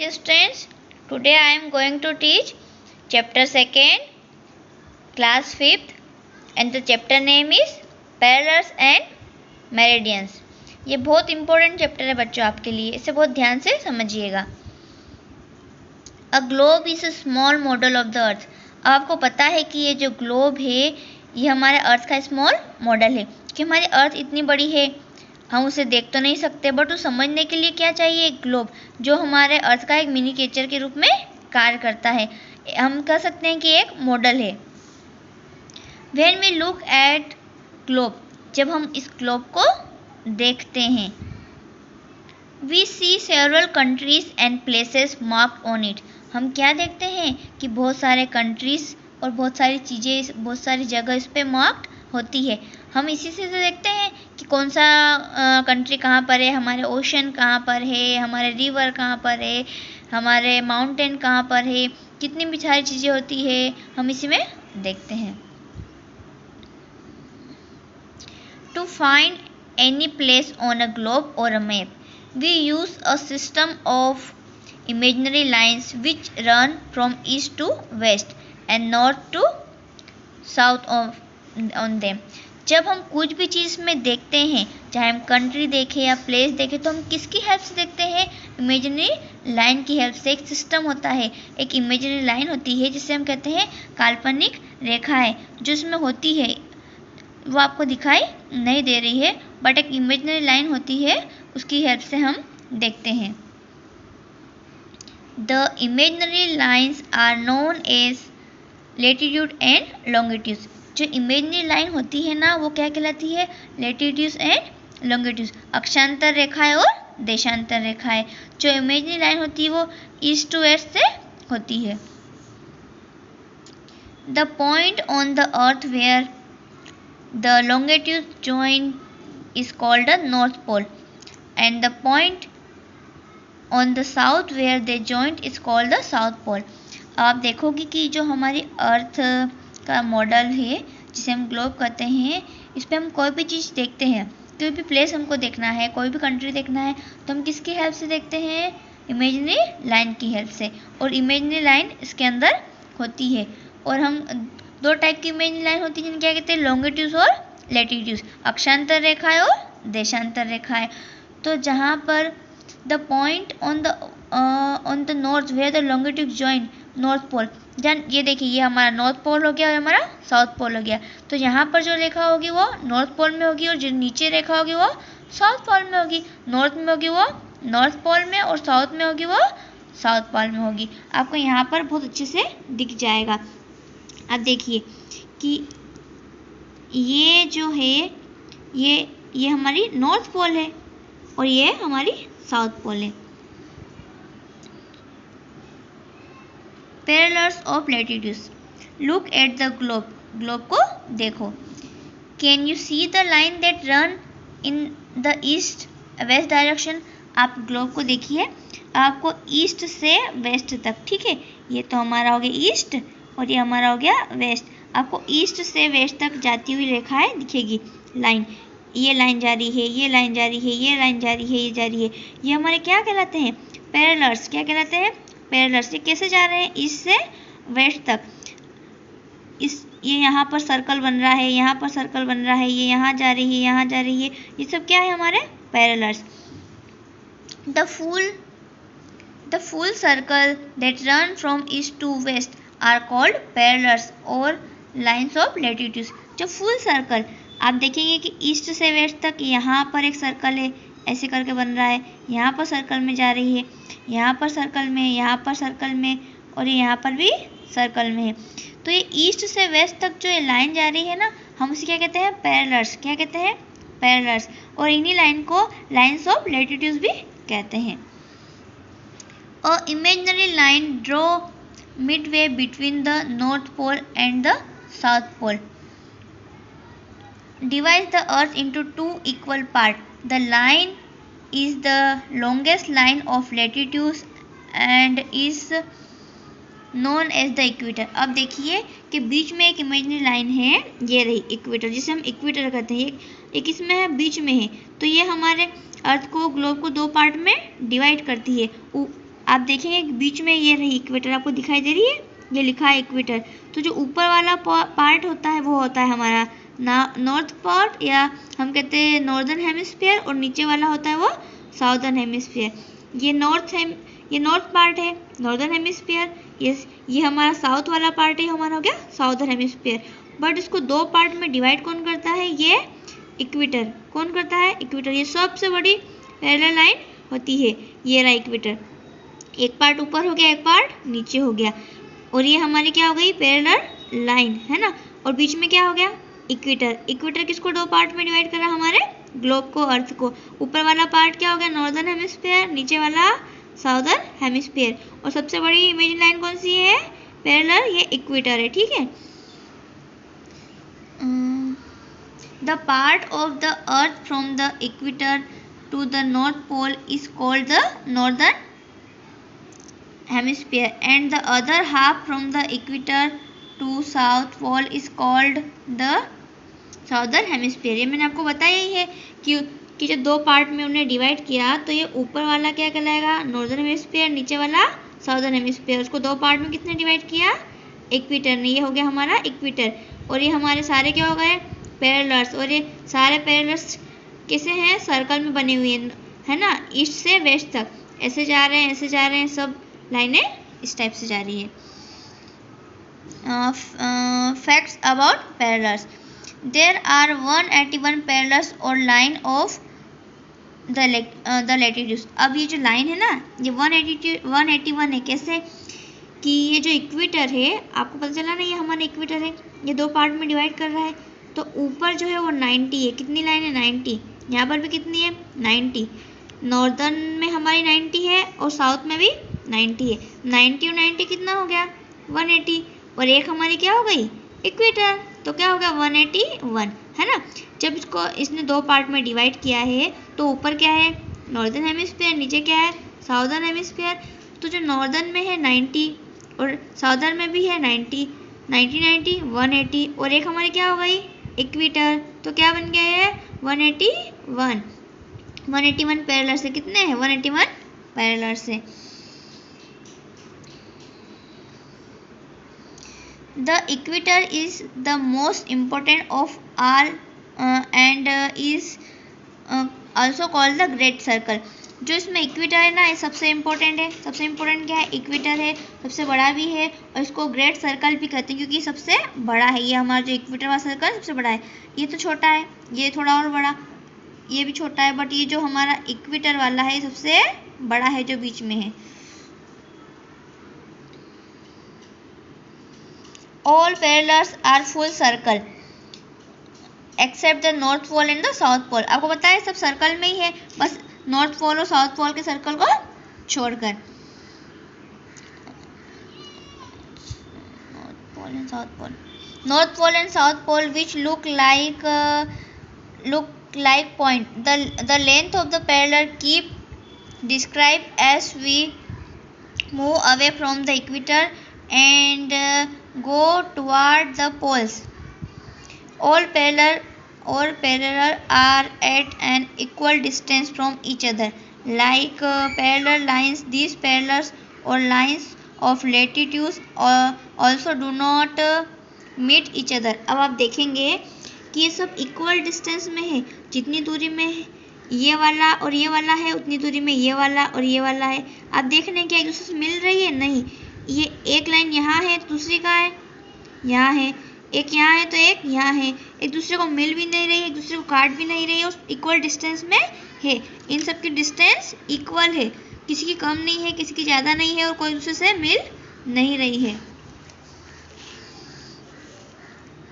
Dear students, today I am going to teach chapter 2nd, class 5th, and the chapter name is Parallels and Meridians. ये बहुत important chapter है बच्चों आपके लिए, इसे बहुत ध्यान से समझिएगा. A globe is a small model of the earth. अब आपको पता है कि ये जो ग्लोब है ये हमारे अर्थ का स्मॉल मॉडल है कि हमारी अर्थ इतनी बड़ी है, हम उसे देख तो नहीं सकते, बट उसे समझने के लिए क्या चाहिए, एक ग्लोब जो हमारे अर्थ का एक मिनीचेचर के रूप में कार्य करता है. हम कह सकते हैं कि एक मॉडल है. When we look at globe, जब हम इस ग्लोब को देखते हैं, we see several countries and places marked on it. हम क्या देखते हैं कि बहुत सारे कंट्रीज और बहुत सारी चीज़ें, बहुत सारी जगह इस पर मार्क्ड होती है. हम इसी से देखते हैं कि कौन सा कंट्री कहाँ पर है, हमारे ओशन कहाँ पर है, हमारे रिवर कहाँ पर है, हमारे माउंटेन कहाँ पर है, कितनी भी सारी चीज़ें होती है, हम इसी में देखते हैं. To find any place on a globe और a map, we use a system of imaginary lines which run from east to west and north to south on them. जब हम कुछ भी चीज़ में देखते हैं, चाहे हम कंट्री देखें या प्लेस देखें, तो हम किसकी हेल्प से देखते हैं, इमेजिनरी लाइन की हेल्प से. एक सिस्टम होता है, एक इमेजिनरी लाइन होती है जिसे हम कहते हैं काल्पनिक रेखाएं, जो इसमें होती है वो आपको दिखाई नहीं दे रही है, बट एक इमेजिनरी लाइन होती है, उसकी हेल्प से हम देखते हैं. The imaginary lines are known as latitude and longitude. जो इमेजिनरी लाइन होती है ना, वो क्या कहलाती है, लेटीट्यूड एंड लॉन्गिट्यूड, अक्षांतर रेखाएं और देशांतर रेखाएं. जो इमेजिनरी लाइन होती है वो ईस्ट टू वेस्ट से होती है. The point on the earth where the longitude join is called the north pole, and the point on the south where they joint is called the south pole. आप देखोगे कि जो हमारी अर्थ का model है, जिसे हम ग्लोब कहते हैं, इस पर हम कोई भी चीज़ देखते हैं, कोई भी प्लेस हमको देखना है, कोई भी कंट्री देखना है, तो हम किसकी हेल्प से देखते हैं, इमेजिनरी लाइन की हेल्प से. और इमेजिनरी लाइन इसके अंदर होती है. और हम दो टाइप की इमेजिनरी लाइन होती है जिन्हें क्या कहते हैं, लॉन्गिट्यूड और लेटीट्यूड, अक्षांतर रेखाएं और देशांतर रेखाएं. तो जहाँ पर the point on the north where the longitude join north pole, ये देखिए ये हमारा नॉर्थ पोल हो गया और हमारा साउथ पोल हो गया. तो यहाँ पर जो रेखा होगी वो नॉर्थ पोल में होगी और जो नीचे रेखा होगी वो साउथ पोल में होगी. नॉर्थ में होगी वो नॉर्थ पोल में और साउथ में होगी वो साउथ पोल में होगी. आपको यहाँ पर बहुत अच्छे से दिख जाएगा. आप देखिए कि ये जो है ये हमारी नॉर्थ पोल है और ये हमारी साउथ पोल है. Parallels of latitudes. Look at the globe. Globe को देखो. Can you see the line that run in the east west direction. आप ग्लोब को देखिए, आपको ईस्ट से वेस्ट तक, ठीक है, ये तो हमारा हो गया ईस्ट और ये हमारा हो गया वेस्ट. आपको ईस्ट से वेस्ट तक जाती हुई रेखाएं दिखेगी, लाइन. ये लाइन जा रही है, ये लाइन जा रही है, ये लाइन जा रही है, ये जा रही है. ये हमारे क्या कहलाते हैं, पैरेलल्स. क्या कहलाते हैं, पैरेलल्स. ये कैसे जा रहे हैं, ईस्ट से वेस्ट तक. ये यहाँ पर सर्कल बन रहा है, यहाँ पर सर्कल बन रहा है, ये यहाँ जा रही है, यहाँ जा रही है. ये सब क्या है, हमारे parallels. The full circle that run from east to west are called parallels और लाइन्स ऑफ लैटिट्यूड. जो फुल सर्कल आप देखेंगे कि ईस्ट से वेस्ट तक यहाँ पर एक सर्कल है, ऐसे करके बन रहा है, यहाँ पर सर्कल में जा रही है, यहाँ पर सर्कल में, यहाँ पर सर्कल में और यहाँ पर भी सर्कल में है. तो ये ईस्ट से वेस्ट तक जो ये लाइन जा रही है ना, हम उसे क्या कहते हैं, पैरेलल्स. क्या कहते हैं, पैरेलल्स. और इन्हीं लाइन को लाइन्स ऑफ लैटिट्यूड भी कहते हैं. A imaginary line draw midway between the north pole and the south pole divides the earth into two equal parts. The line is the longest line of latitude and is known as the equator. अब देखिए कि बीच में एक imaginary line है, ये रही equator, जिसे हम इक्वेटर कहते हैं. एक इसमें है, बीच में है, तो ये हमारे अर्थ को, ग्लोब को दो पार्ट में डिवाइड करती है. आप देखेंगे बीच में ये रही इक्वेटर, आपको दिखाई दे रही है, ये लिखा है इक्वेटर। तो जो ऊपर वाला पार्ट होता है वो होता है हमारा नॉर्थ पार्ट, या हम कहते हैं नॉर्दर्न हेमिस्फीयर, और नीचे वाला होता है वो साउदर्न हेमिस्फीयर। ये नॉर्थ पार्ट है नॉर्दर्न हेमिस्फीयर, ये हमारा साउथ वाला पार्ट है, हमारा हो गया साउदर्न हेमिस्फीयर। बट इसको दो पार्ट में डिवाइड कौन करता है? ये इक्वेटर। कौन करता है? इक्वेटर। ये सबसे बड़ी पैरेलल लाइन होती है, ये रहा इक्वेटर। एक पार्ट ऊपर हो गया, एक पार्ट नीचे हो गया, और ये हमारी क्या हो गई? पैरेलल लाइन, है ना। और बीच में क्या हो गया? इक्वेटर। इक्वेटर किसको दो पार्ट में डिवाइड करा? हमारे ग्लोब को, अर्थ को। ऊपर वाला पार्ट क्या हो गया? नॉर्दर्न हेमिस्फीयर, नीचे वाला साउदर्न हेमिस्फीयर। और सबसे बड़ी इमेजिन लाइन कौन सी है? पैरेलल, ये इक्वेटर है, ठीक है। The part of the earth from the equator to the north pole is called the northern hemisphere, and the other half from the equator to south pole is called the southern hemisphere। ये मैंने आपको बताया ही है कि जब दो part में उन्हें डिवाइड किया तो ये ऊपर वाला क्या कहलाएगा? नॉर्दर्न हेमिस्फीयर, नीचे वाला साउदर्न हेमिस्फीयर। उसको दो पार्ट में किसने डिवाइड किया? इक्वेटर ने। ये हो गया हमारा इक्वेटर, और ये हमारे सारे क्या हो गए? पैरेलल्स। और ये सारे पैरेलल्स कैसे हैं? सर्कल में बने हुए हैं, है ना, ईस्ट से वेस्ट तक, ऐसे जा रहे हैं, ऐसे जा रहे हैं, सब लाइनें इस टाइप से जा रही है। Facts about parallels. There are 181 parallels और लाइन ऑफ द लैटिट्यूड्स। अब ये जो लाइन है ना, ये 181 है। कैसे? कि ये जो इक्वेटर है, आपको पता चला ना, ये हमारा इक्वेटर है, ये दो पार्ट में डिवाइड कर रहा है। तो ऊपर जो है वो 90 है। कितनी लाइन है? 90। यहाँ पर भी कितनी है? 90। नॉर्दर्न में हमारी 90 है और साउथ में भी 90 है। 90 और 90 कितना हो गया? 180। और एक हमारी क्या हो गई? इक्वेटर। तो क्या हो गया? 181, है ना। जब इसने दो पार्ट में डिवाइड किया है तो ऊपर क्या है? नॉर्दर्न हेमिस्फीयर, नीचे क्या है? Southern hemisphere. तो जो नॉर्दर्न में है 90 और साउदर्न में भी है 90, 90 180, और एक हमारी क्या हो गई? इक्वेटर। तो क्या बन गया है? 181। 181 पैरेलल से कितने हैं? 181 पैरेलल से। The equator is the most important of all and is also called the great circle। जो इसमें इक्वेटर है ना, ये सबसे इम्पोर्टेंट है। सबसे इम्पोर्टेंट क्या है? इक्वेटर है, सबसे बड़ा भी है, और इसको ग्रेट सर्कल भी कहते हैं क्योंकि सबसे बड़ा है। ये हमारा जो इक्वेटर वाला सर्कल सबसे बड़ा है। ये तो छोटा है, ये थोड़ा और बड़ा, ये भी छोटा है, बट ये जो हमारा इक्वेटर वाला है सबसे बड़ा है, जो बीच में है। All parallels are full circle except the north pole and the south pole। आपको पता है सब सर्कल में ही है, बस नॉर्थ पोल और साउथ पोल के सर्कल को छोड़कर। North pole and south pole which look like point। The length of the parallel keep described as we move away from the equator and go toward the poles। All parallel are at an equal distance from each other like parallel lines। These parallels or lines of latitudes also do not meet each other। अब आप देखेंगे कि ये सब equal distance में है। जितनी दूरी में ये वाला और ये वाला है, उतनी दूरी में ये वाला और ये वाला है। आप देख रहे हैं क्या एक दूसरे से मिल रही है? नहीं। ये एक लाइन यहाँ है तो दूसरी कहाँ है? यहाँ है। एक यहाँ है तो एक यहाँ है। एक दूसरे को मिल भी नहीं रही है, एक दूसरे को काट भी नहीं रही है, और इक्वल डिस्टेंस में है। इन सब की डिस्टेंस इक्वल है, किसी की कम नहीं है, किसी की ज़्यादा नहीं है, और कोई दूसरे से मिल नहीं रही है।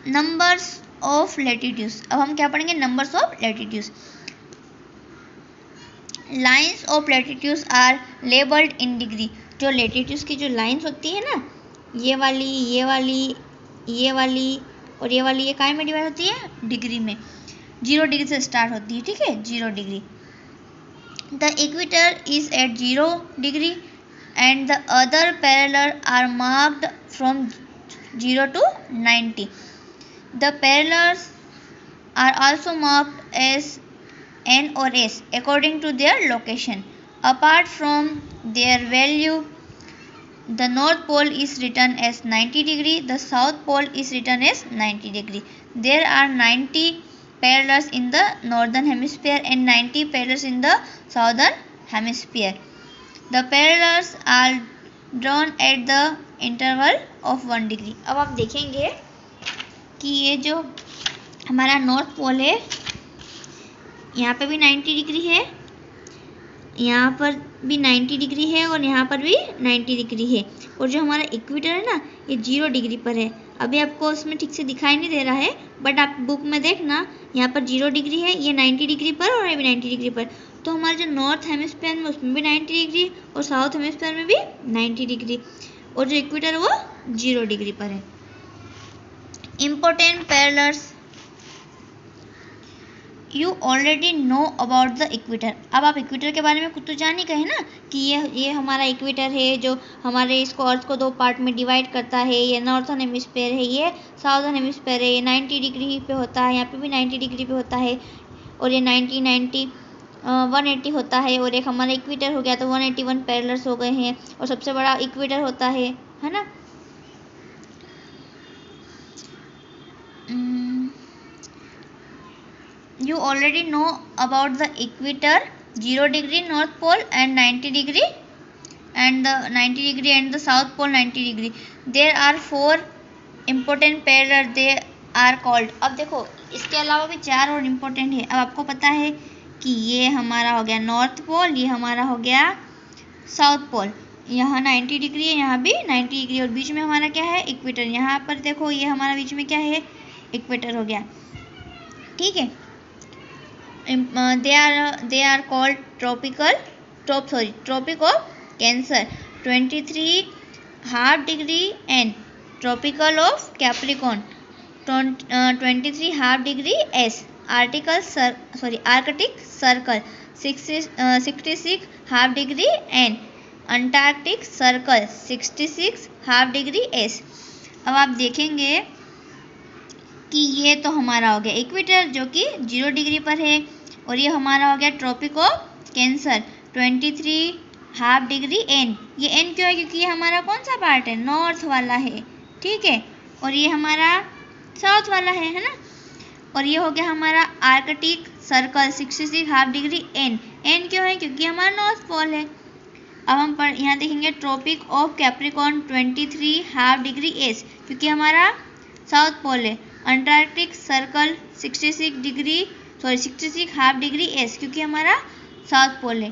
Numbers of latitudes. अब हम क्या पढ़ेंगे? Numbers of latitudes. Lines of latitudes are labelled in degree. जो लैटिट्यूड्स की जो लाइन्स होती है ना, ये वाली, ये वाली, ये वाली और ये वाली, ये काय में डिवाइड होती है? डिग्री में। 0 डिग्री से स्टार्ट होती है, ठीक है, 0 degree. The equator is at 0 degree and the other parallel are marked from 0 to 90। The parallels are also marked as N और S according to their location। Apart from their value, the North Pole is written as 90 degree, the South Pole is written as 90 degree. There are 90 parallels in the Northern Hemisphere and 90 parallels in the Southern Hemisphere. The parallels are drawn at the interval of 1 degree. अब आप देखेंगे कि ये जो हमारा north pole है, यहाँ पे भी 90 डिग्री है, यहाँ पर भी 90 डिग्री है और यहाँ पर भी 90 डिग्री है, और जो हमारा इक्वेटर है ना, ये 0 डिग्री पर है। अभी आपको उसमें ठीक से दिखाई नहीं दे रहा है, बट आप बुक में देखना, यहाँ पर 0 डिग्री है, ये 90 डिग्री पर और ये भी 90 डिग्री पर। तो हमारे जो नॉर्थ हेमिस्फीयर में उसमें भी 90 डिग्री और साउथ हेमिस्फीयर में भी 90 डिग्री, और जो इक्वेटर है वो 0 डिग्री पर है। Important parallels, you already know about the equator. अब आप इक्वेटर के बारे में कुछ तो जान ही गए ना, कि ये हमारा इक्वेटर है जो हमारे इसको अर्थ को 2 पार्ट में डिवाइड करता है। ये नॉर्थन हेमिस्फीयर है, ये साउथर्न हेमिस्फीयर है। ये 90 डिग्री पे होता है, यहाँ पे भी 90 डिग्री पे होता है, और ये 180 होता है, और एक हमारा इक्वेटर हो गया तो 181 पैरेलल्स हो गए हैं, और सबसे बड़ा इक्वेटर होता है ना। You already know about the equator, 0 degree North Pole and 90 degree and the South Pole 90 degree. There are 4 important parallels, they are called. अब देखो इसके अलावा भी 4 और इम्पोर्टेंट है। अब आपको पता है कि ये हमारा हो गया नॉर्थ पोल, ये हमारा हो गया साउथ पोल, यहाँ 90 डिग्री है, यहाँ भी 90 डिग्री, और बीच में हमारा क्या है, इक्वेटर। यहाँ पर देखो ये हमारा बीच में क्या है, इक्वेटर हो गया, ठीक है। they are called tropic of Cancer 23 half degree and tropical of Capricorn 23 half degree S. Arctic circle 66 half degree and Antarctic circle 66 half degree S. अब आप देखेंगे कि ये तो हमारा हो गया इक्वेटर जो कि 0 डिग्री पर है, और ये हमारा हो गया Tropic of Cancer 23 half degree N. ये एन क्यों है, क्योंकि ये हमारा कौन सा पार्ट है, नॉर्थ वाला है, ठीक है, और ये हमारा साउथ वाला है ना। और ये हो गया हमारा Arctic Circle 66 half degree N. N क्यों है, क्योंकि हमारा नॉर्थ पोल है। अब हम यहाँ देखेंगे Tropic of Capricorn 23 half degree S, क्योंकि हमारा साउथ पोल है। Antarctic Circle 66 half degree S, क्योंकि हमारा साउथ पोल है।